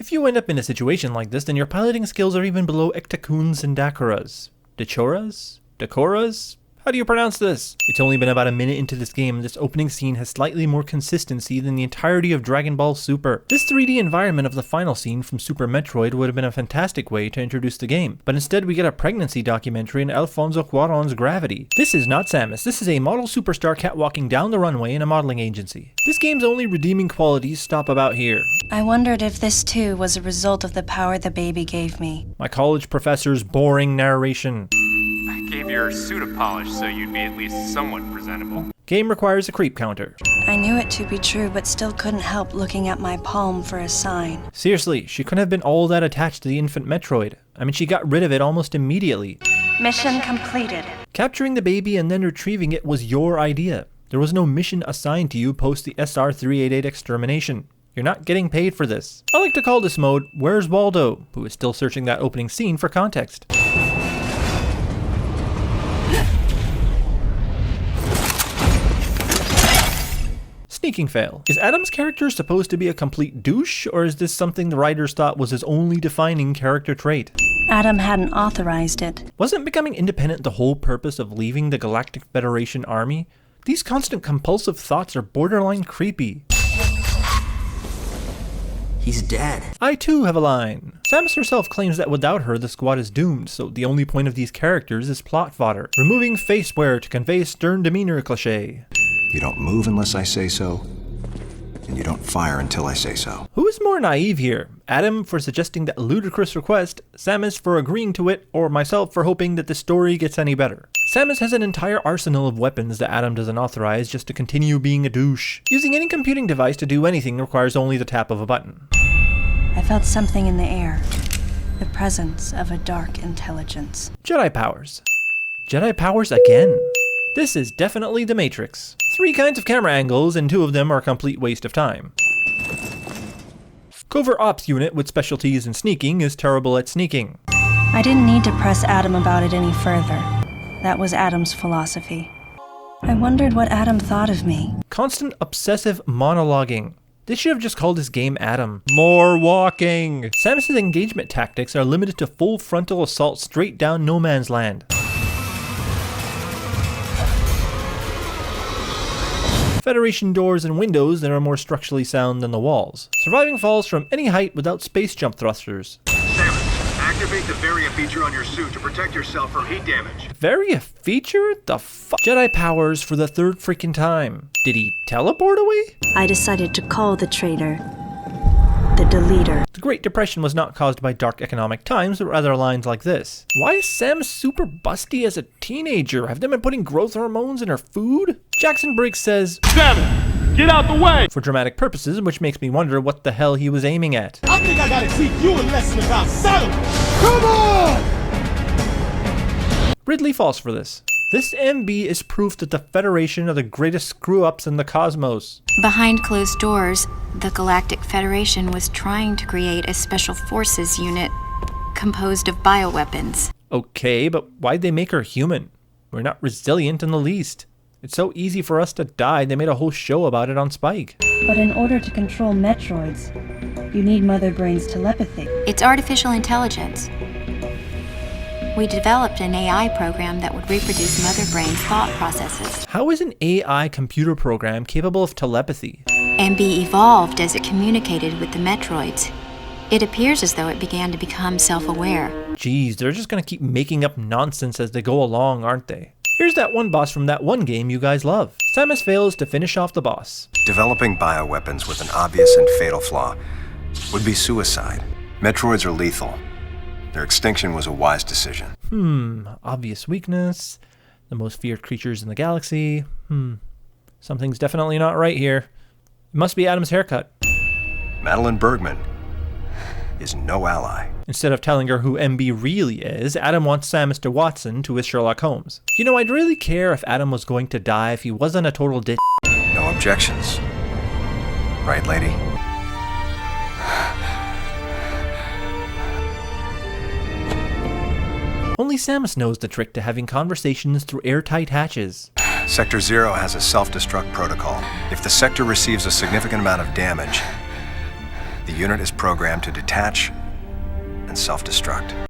If you end up in a situation like this, then your piloting skills are even below Ektakuns and Dakuras. Dachoras? Dakoras? How do you pronounce this? It's only been about a minute into this game, and this opening scene has slightly more consistency than the entirety of Dragon Ball Super. This 3D environment of the final scene from Super Metroid would have been a fantastic way to introduce the game, but instead we get a pregnancy documentary in Alfonso Cuarón's Gravity. This is not Samus, this is a model superstar catwalking down the runway in a modeling agency. This game's only redeeming qualities stop about here. I wondered if this too was a result of the power the baby gave me. My college professor's boring narration. I gave your suit a polish so you'd be at least somewhat presentable. Game requires a creep counter. I knew it to be true, but still couldn't help looking at my palm for a sign. Seriously, she couldn't have been all that attached to the infant Metroid. I mean, she got rid of it almost immediately. Mission completed. Capturing the baby and then retrieving it was your idea. There was no mission assigned to you post the SR-388 extermination. You're not getting paid for this. I like to call this mode, Where's Waldo? Who is still searching that opening scene for context. Sneaking fail. Is Adam's character supposed to be a complete douche, or is this something the writers thought was his only defining character trait? Adam hadn't authorized it. Wasn't becoming independent the whole purpose of leaving the Galactic Federation army? These constant compulsive thoughts are borderline creepy. He's dead. I too have a line. Samus herself claims that without her the squad is doomed, so the only point of these characters is plot fodder. Removing face wear to convey stern demeanor cliché. You don't move unless I say so, and you don't fire until I say so. Who is more naive here? Adam for suggesting that ludicrous request, Samus for agreeing to it, or myself for hoping that the story gets any better? Samus has an entire arsenal of weapons that Adam doesn't authorize just to continue being a douche. Using any computing device to do anything requires only the tap of a button. I felt something in the air. The presence of a dark intelligence. Jedi powers. Jedi powers again? This is definitely the Matrix. 3 kinds of camera angles, and 2 of them are a complete waste of time. Covert Ops unit with specialties in sneaking is terrible at sneaking. I didn't need to press Adam about it any further. That was Adam's philosophy. I wondered what Adam thought of me. Constant obsessive monologuing. They should have just called this game Adam. More walking. Samus's engagement tactics are limited to full frontal assault straight down no man's land. Federation doors and windows that are more structurally sound than the walls. Surviving falls from any height without space jump thrusters. Samus, activate the Varia feature on your suit to protect yourself from heat damage. Varia feature? The fuck? Jedi powers for the 3rd freaking time. Did he teleport away? I decided to call the traitor the deleter. The Great Depression was not caused by dark economic times, but rather lines like this. Why is Samus super busty as a teenager? Have they been putting growth hormones in her food? Jackson Briggs says, Samus, get out the way! For dramatic purposes, which makes me wonder what the hell he was aiming at. I think I gotta teach you a lesson about settlement. Come on! Ridley falls for this. This MB is proof that the Federation are the greatest screw-ups in the cosmos. Behind closed doors, the Galactic Federation was trying to create a special forces unit composed of bioweapons. Okay, but why'd they make her human? We're not resilient in the least. It's so easy for us to die, they made a whole show about it on Spike. But in order to control Metroids, you need Mother Brain's telepathy. It's artificial intelligence. We developed an AI program that would reproduce Mother Brain's thought processes. How is an AI computer program capable of telepathy? MB evolved as it communicated with the Metroids. It appears as though it began to become self-aware. Geez, they're just gonna keep making up nonsense as they go along, aren't they? Here's that one boss from that one game you guys love. Samus fails to finish off the boss. Developing bioweapons with an obvious and fatal flaw would be suicide. Metroids are lethal. Their extinction was a wise decision. Obvious weakness. The most feared creatures in the galaxy. Something's definitely not right here. It must be Adam's haircut. Madeline Bergman is no ally. Instead of telling her who MB really is, Adam wants Samus to Watson to his Sherlock Holmes. You know, I'd really care if Adam was going to die if he wasn't a total ditch. No objections. Right, lady? Only Samus knows the trick to having conversations through airtight hatches. Sector 0 has a self-destruct protocol. If the sector receives a significant amount of damage, The unit is programmed to detach and self-destruct.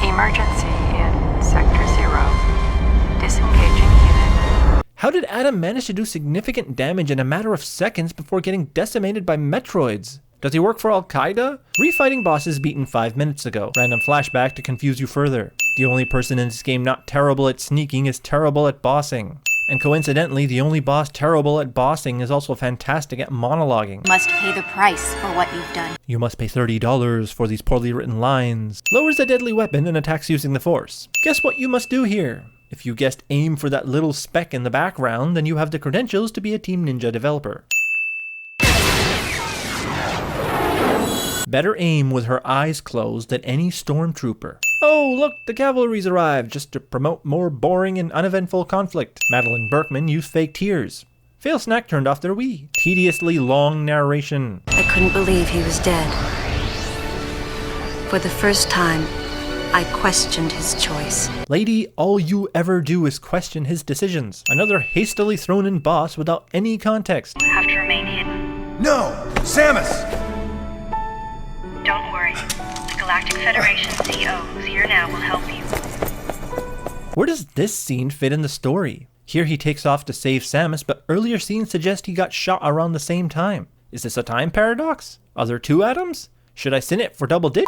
Emergency in Sector 0. Disengaging unit. How did Adam manage to do significant damage in a matter of seconds before getting decimated by Metroids? Does he work for Al-Qaeda? Refighting bosses beaten 5 minutes ago. Random flashback to confuse you further. The only person in this game not terrible at sneaking is terrible at bossing. And coincidentally, the only boss terrible at bossing is also fantastic at monologuing. Must pay the price for what you've done. You must pay $30 for these poorly written lines. Lowers a deadly weapon and attacks using the Force. Guess what you must do here? If you guessed aim for that little speck in the background, then you have the credentials to be a Team Ninja developer. Better aim with her eyes closed than any stormtrooper. Oh, look, the cavalry's arrived, just to promote more boring and uneventful conflict. Madeline Berkman used fake tears. Fail Snack turned off their Wii. Tediously long narration. I couldn't believe he was dead. For the first time, I questioned his choice. Lady, all you ever do is question his decisions. Another hastily thrown in boss without any context. Have to remain hidden. No! Samus! Don't worry. The Galactic Federation CO, who's here now, will help you. Where does this scene fit in the story? Here he takes off to save Samus, but earlier scenes suggest he got shot around the same time. Is this a time paradox? Are there two Adams? Should I sin it for double dick?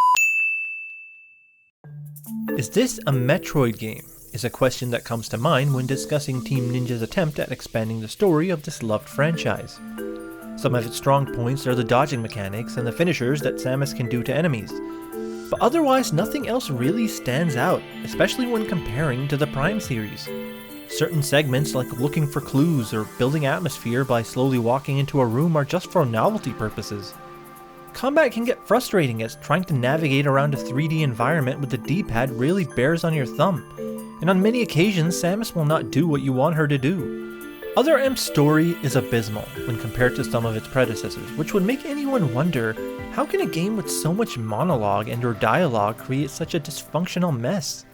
Is this a Metroid game? Is a question that comes to mind when discussing Team Ninja's attempt at expanding the story of this loved franchise. Some of its strong points are the dodging mechanics and the finishers that Samus can do to enemies. But otherwise, nothing else really stands out, especially when comparing to the Prime series. Certain segments like looking for clues or building atmosphere by slowly walking into a room are just for novelty purposes. Combat can get frustrating as trying to navigate around a 3D environment with the D-pad really bears on your thumb, and on many occasions Samus will not do what you want her to do. Other M's story is abysmal when compared to some of its predecessors, which would make anyone wonder, how can a game with so much monologue and or dialogue create such a dysfunctional mess?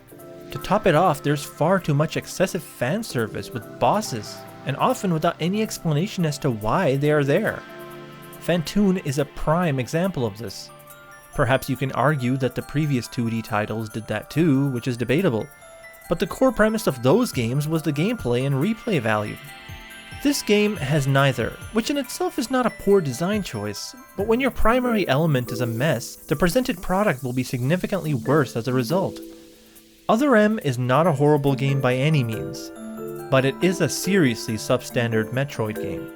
To top it off, there's far too much excessive fan service with bosses, and often without any explanation as to why they are there. Phantoon is a prime example of this. Perhaps you can argue that the previous 2D titles did that too, which is debatable, but the core premise of those games was the gameplay and replay value. This game has neither, which in itself is not a poor design choice, but when your primary element is a mess, the presented product will be significantly worse as a result. Other M is not a horrible game by any means, but it is a seriously substandard Metroid game.